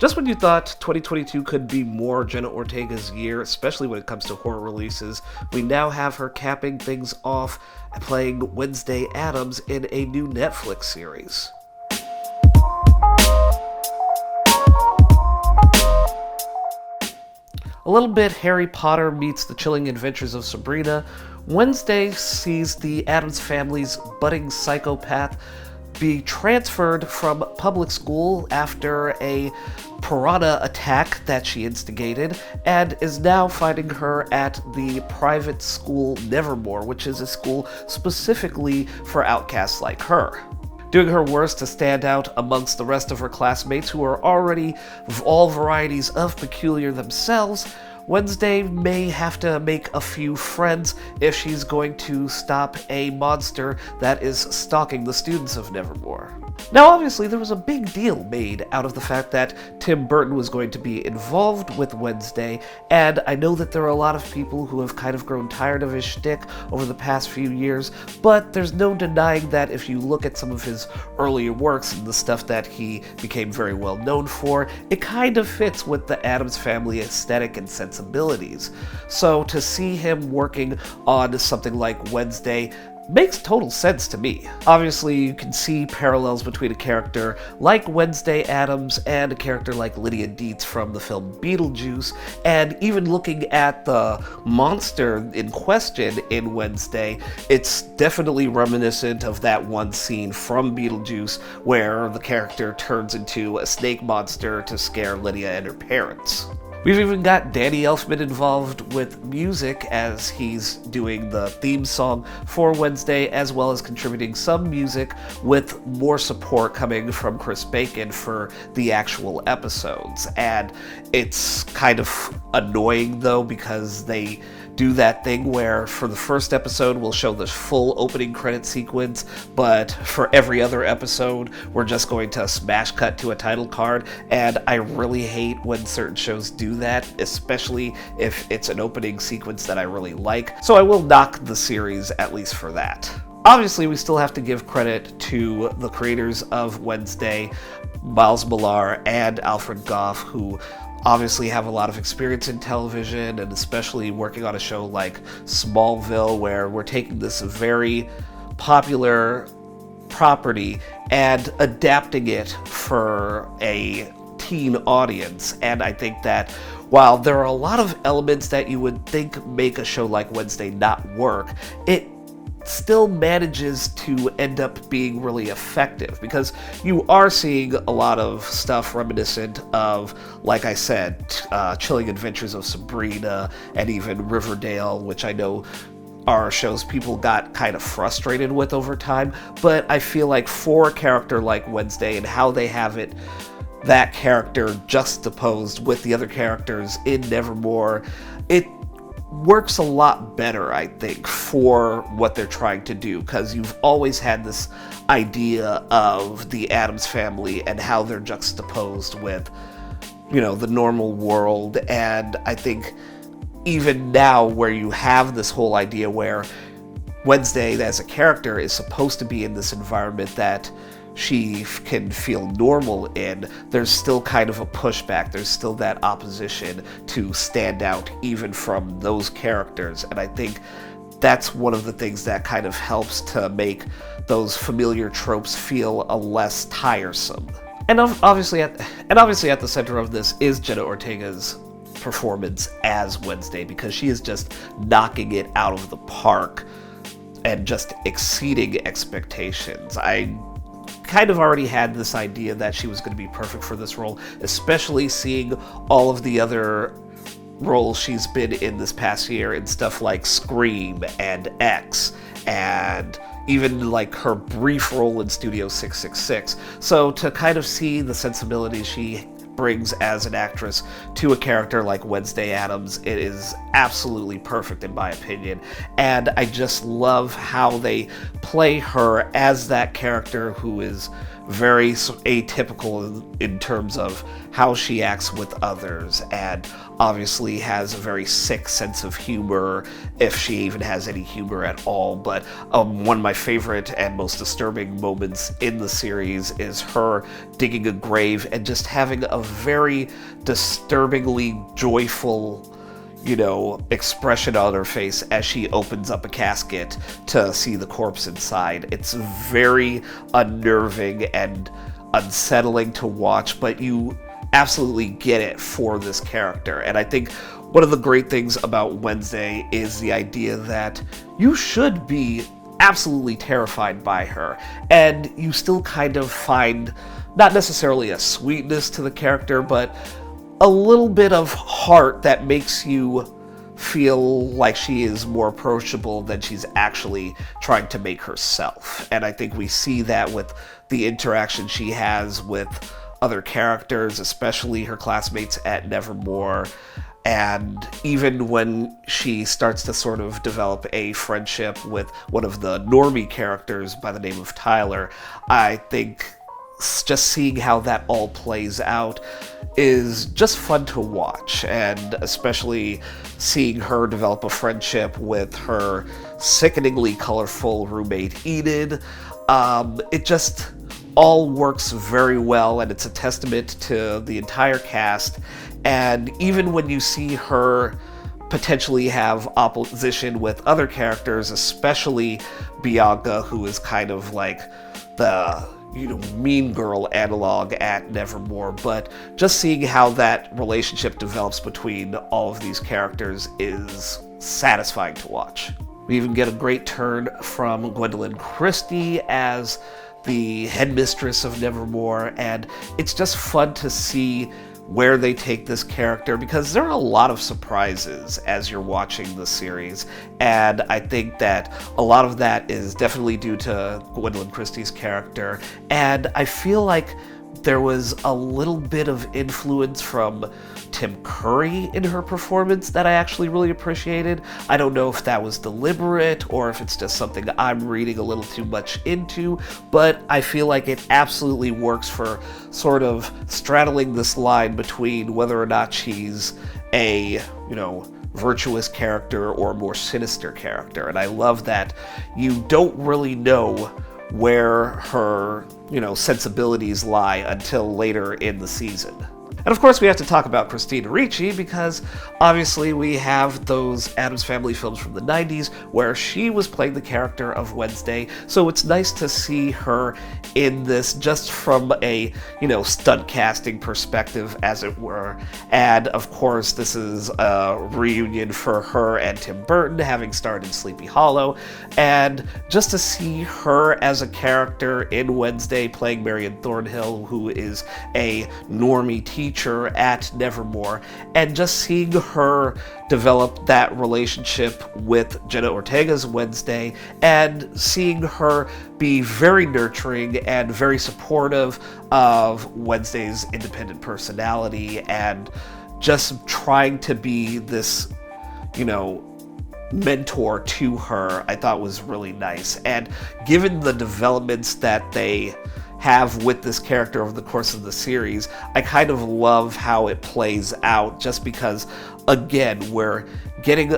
Just when you thought 2022 could be more Jenna Ortega's year, especially when it comes to horror releases, we now have her capping things off and playing Wednesday Addams in a new Netflix series. A little bit Harry Potter meets the chilling adventures of Sabrina. Wednesday sees the Addams family's budding psychopath be transferred from public school after a piranha attack that she instigated, and is now finding her at the private school Nevermore, which is a school specifically for outcasts like her. Doing her worst to stand out amongst the rest of her classmates who are already all varieties of peculiar themselves, Wednesday may have to make a few friends if she's going to stop a monster that is stalking the students of Nevermore. Now, obviously, there was a big deal made out of the fact that Tim Burton was going to be involved with Wednesday, and I know that there are a lot of people who have kind of grown tired of his shtick over the past few years, but there's no denying that if you look at some of his earlier works and the stuff that he became very well known for, it kind of fits with the Addams Family aesthetic and sensibilities. So to see him working on something like Wednesday makes total sense to me. Obviously, you can see parallels between a character like Wednesday Addams and a character like Lydia Dietz from the film Beetlejuice, and even looking at the monster in question in Wednesday, it's definitely reminiscent of that one scene from Beetlejuice where the character turns into a snake monster to scare Lydia and her parents. We've even got Danny Elfman involved with music as he's doing the theme song for Wednesday, as well as contributing some music with more support coming from Chris Bacon for the actual episodes. And it's kind of annoying though, because they do that thing where for the first episode we'll show the full opening credit sequence, but for every other episode we're just going to smash cut to a title card, and I really hate when certain shows do that, especially if it's an opening sequence that I really like, so I will knock the series at least for that. Obviously, we still have to give credit to the creators of Wednesday, Miles Millar and Alfred Goff, who obviously have a lot of experience in television, and especially working on a show like Smallville, where we're taking this very popular property and adapting it for a teen audience. And I think that while there are a lot of elements that you would think make a show like Wednesday not work, it still manages to end up being really effective, because you are seeing a lot of stuff reminiscent of, like I said, Chilling Adventures of Sabrina and even Riverdale, which I know are shows people got kind of frustrated with over time, but I feel like for a character like Wednesday and how they have it, that character juxtaposed with the other characters in Nevermore, it works a lot better, I think, for what they're trying to do, because you've always had this idea of the Addams family and how they're juxtaposed with, you know, the normal world. And I think even now, where you have this whole idea where Wednesday as a character is supposed to be in this environment that she can feel normal in, there's still kind of a pushback. There's still that opposition to stand out even from those characters. And I think that's one of the things that kind of helps to make those familiar tropes feel a less tiresome. And obviously at the center of this is Jenna Ortega's performance as Wednesday, because she is just knocking it out of the park and just exceeding expectations. I kind of already had this idea that she was going to be perfect for this role, especially seeing all of the other roles she's been in this past year in stuff like Scream and X, and even like her brief role in Studio 666. So to kind of see the sensibilities she brings as an actress to a character like Wednesday Addams, it is absolutely perfect in my opinion. And I just love how they play her as that character who is very atypical in terms of how she acts with others, and obviously has a very sick sense of humor, if she even has any humor at all. But one of my favorite and most disturbing moments in the series is her digging a grave and just having a very disturbingly joyful expression on her face as she opens up a casket to see the corpse inside. It's very unnerving and unsettling to watch, but you absolutely get it for this character. And I think one of the great things about Wednesday is the idea that you should be absolutely terrified by her, and you still kind of find not necessarily a sweetness to the character, but a little bit of heart that makes you feel like she is more approachable than she's actually trying to make herself. And I think we see that with the interaction she has with other characters, especially her classmates at Nevermore. And even when she starts to sort of develop a friendship with one of the normie characters by the name of Tyler, I think just seeing how that all plays out is just fun to watch, and especially seeing her develop a friendship with her sickeningly colorful roommate Enid. It just all works very well, and it's a testament to the entire cast. And even when you see her potentially have opposition with other characters, especially Bianca, who is kind of like the mean girl analog at Nevermore, but just seeing how that relationship develops between all of these characters is satisfying to watch. We even get a great turn from Gwendolyn Christie as the headmistress of Nevermore, and it's just fun to see where they take this character, because there are a lot of surprises as you're watching the series, and I think that a lot of that is definitely due to Gwendolyn Christie's character, and I feel like there was a little bit of influence from Tim Curry in her performance that I actually really appreciated. I don't know if that was deliberate or if it's just something I'm reading a little too much into, but I feel like it absolutely works for sort of straddling this line between whether or not she's a, virtuous character or a more sinister character. And I love that you don't really know where her, sensibilities lie until later in the season. And of course we have to talk about Christina Ricci, because obviously we have those Addams Family films from the 90s where she was playing the character of Wednesday, so it's nice to see her in this just from a, stunt casting perspective, as it were. And of course this is a reunion for her and Tim Burton, having starred in Sleepy Hollow, and just to see her as a character in Wednesday playing Marion Thornhill, who is a normie teacher at Nevermore, and just seeing her develop that relationship with Jenna Ortega's Wednesday, and seeing her be very nurturing and very supportive of Wednesday's independent personality, and just trying to be this, mentor to her, I thought was really nice. And given the developments that they have with this character over the course of the series, I kind of love how it plays out, just because, again, we're getting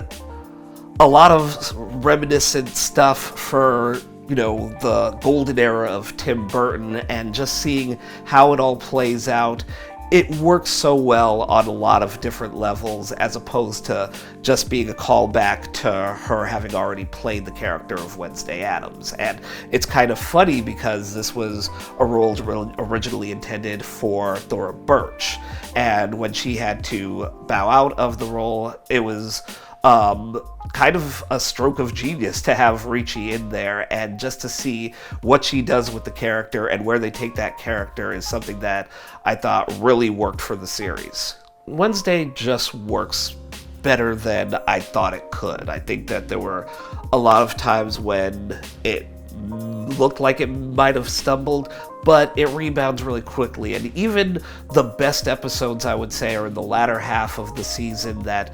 a lot of reminiscent stuff for, the golden era of Tim Burton, and just seeing how it all plays out. It works so well on a lot of different levels, as opposed to just being a callback to her having already played the character of Wednesday Addams. And it's kind of funny because this was a role originally intended for Thora Birch, and when she had to bow out of the role, it was kind of a stroke of genius to have Ricci in there, and just to see what she does with the character and where they take that character is something that I thought really worked for the series. Wednesday just works better than I thought it could. I think that there were a lot of times when it looked like it might have stumbled, but it rebounds really quickly. And even the best episodes, I would say, are in the latter half of the season that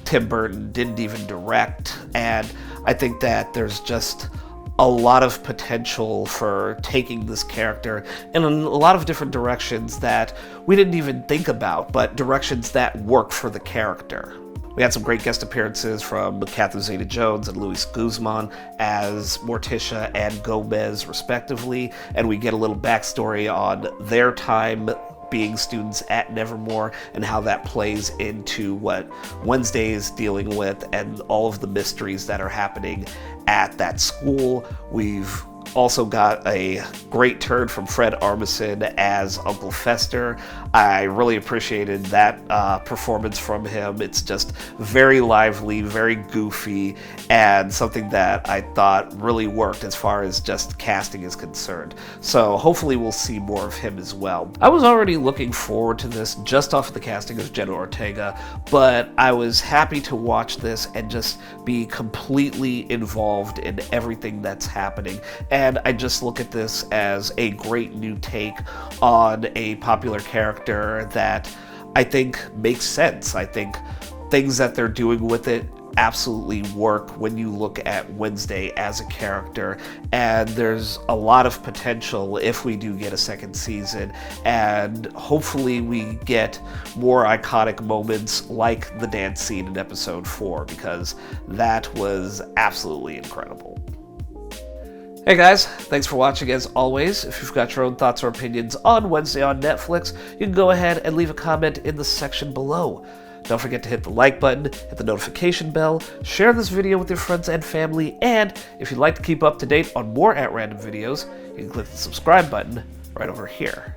Tim Burton didn't even direct. And I think that there's just a lot of potential for taking this character in a lot of different directions that we didn't even think about, but directions that work for the character. We had some great guest appearances from Catherine Zeta-Jones and Luis Guzman as Morticia and Gomez, respectively, and we get a little backstory on their time being students at Nevermore and how that plays into what Wednesday is dealing with and all of the mysteries that are happening at that school. We've also got a great turn from Fred Armisen as Uncle Fester. I really appreciated that performance from him. It's just very lively, very goofy, and something that I thought really worked as far as just casting is concerned. So hopefully we'll see more of him as well. I was already looking forward to this just off of the casting of Jenna Ortega, but I was happy to watch this and just be completely involved in everything that's happening. And I just look at this as a great new take on a popular character that I think makes sense. I think things that they're doing with it absolutely work when you look at Wednesday as a character, and there's a lot of potential if we do get a second season, and hopefully we get more iconic moments like the dance scene in episode 4, because that was absolutely incredible. Hey guys, thanks for watching as always. If you've got your own thoughts or opinions on Wednesday on Netflix, you can go ahead and leave a comment in the section below. Don't forget to hit the like button, hit the notification bell, share this video with your friends and family, and if you'd like to keep up to date on more At Random videos, you can click the subscribe button right over here.